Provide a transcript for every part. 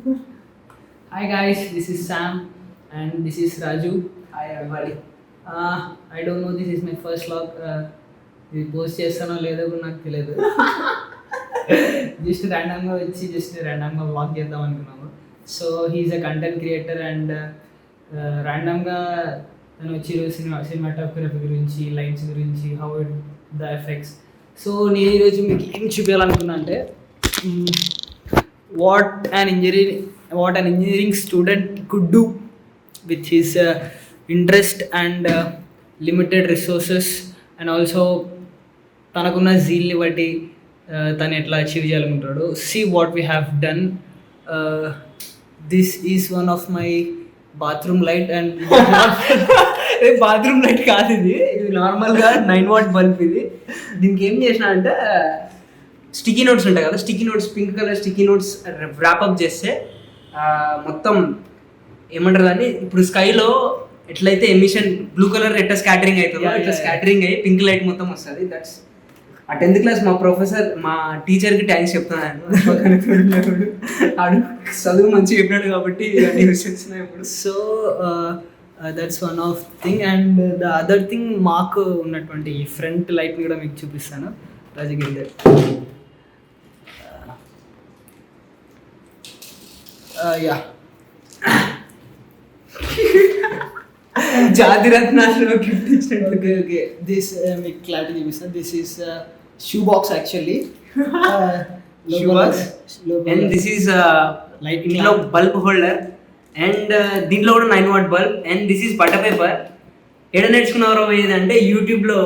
Hi guys, this is Sam and this is Raju. Hi everybody. I don't know, this is my first vlog. ఇది post చేస్తానో లేదో కూడా నాకు తెలియదు. Just ర్యాండమ్గా వచ్చి ర్యాండమ్గా వ్లాగ్ చేద్దాం అనుకున్నాము. So he's a content creator and ర్యాండమ్గా తను వచ్చి సినిమాటోగ్రఫీ గురించి, లైట్స్ గురించి, how it the effects. So నేను ఈరోజు మీకు ఏం చూపించాలనుకున్నా అంటే what an engineering student could do with his interest and limited resources, and also తనకున్న జీల్ని బట్టి తను ఎట్లా achieve చేయాలనుకుంటాడు. See what we have done. This is one of my bathroom light and bathroom light కాదు ఇది నార్మల్గా 9 watt బల్బ్. ఇది దీనికి ఏం చేసిన అంటే స్టిక్కీ నోట్స్ ఉంటాయి కదా, sticky notes, pink colour sticky notes wrap up చేస్తే మొత్తం ఏమంటారు దాన్ని, ఇప్పుడు స్కైలో ఎట్లయితే ఎమిషన్ బ్లూ కలర్ ఎట్లా స్కాటరింగ్ అవుతుందో ఇట్లా స్కాటరింగ్ అయ్యి పింక్ లైట్ మొత్తం వస్తుంది. దట్స్ ఆ 10th క్లాస్ మా ప్రొఫెసర్, మా టీచర్కి థ్యాంక్స్ చెప్తున్నాను. ఆడు చదువు మంచిగా చెప్పినాడు కాబట్టి యూస్ చేస్తున్నాయి ఇప్పుడు. So that's one of thing. And the other thing, మాకు ఉన్నటువంటి ఫ్రంట్ లైట్ని కూడా మీకు చూపిస్తాను. రాజగిరి యా జాతి రత్నాలు గిఫ్ట్ ఇచ్చినట్టు. ఓకే దిస్ మీకు క్లారిటీ చూపిస్తాను. This is shoe box actually. Shoe box and this is light ఇంట్లో బల్బ్ హోల్డర్ అండ్ దీంట్లో కూడా 9 watt bulb. And this is butter paper. ఎక్కడ నేర్చుకున్నారో ఏదంటే యూట్యూబ్లో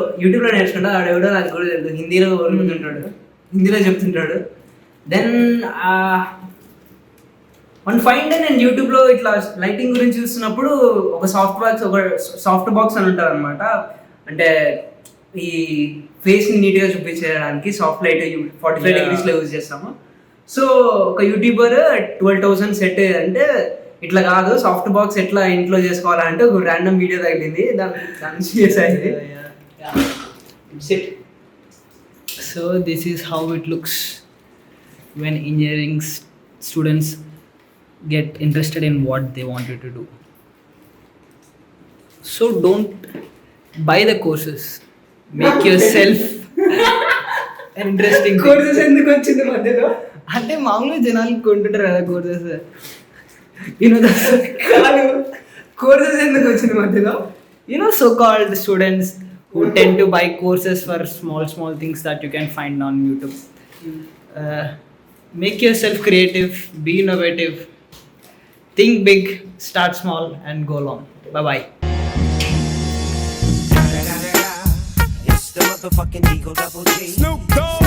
నేర్చుకుంటా. ఆడ ఎవడో నాకు కూడా తెలియదు, హిందీలో చెప్తుంటాడు. దెన్ వన్ ఫైన్ డే నేను యూట్యూబ్లో ఇట్లా లైటింగ్ గురించి చూస్తున్నప్పుడు ఒక సాఫ్ట్ బాక్స్ అని ఉంటుంది అనమాట. అంటే ఈ ఫేస్ని నీట్గా చూపించడానికి సాఫ్ట్ లైట్ 45 degrees యూజ్ చేస్తాము. సో ఒక యూట్యూబర్ 12,000 సెట్ అంటే ఇట్లా కాదు, సాఫ్ట్ బాక్స్ ఎట్లా ఇంట్లో చేసుకోవాలంటే ఒక ర్యాండమ్ వీడియో తగిలింది, దాన్ని చేసేది. So this is how it looks when engineering students get interested in what they wanted to do. So don't buy the courses, make yourself interesting. Courses ఎందుకు వచ్చింది మధ్యలో అంటే మామూలుగా జనాలు కొంటుంటారు కదా కోర్సెస్. కోర్సెస్ ఎందుకు వచ్చింది మధ్యలో? So called students who tend to buy courses for small things that you can find on YouTube. Make yourself creative, be innovative. Think big, start small, and go long. Bye-bye. It's the motherfucking Eagle Double G. Snoop Dogg.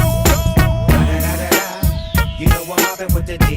You know I'm mobbing with the D.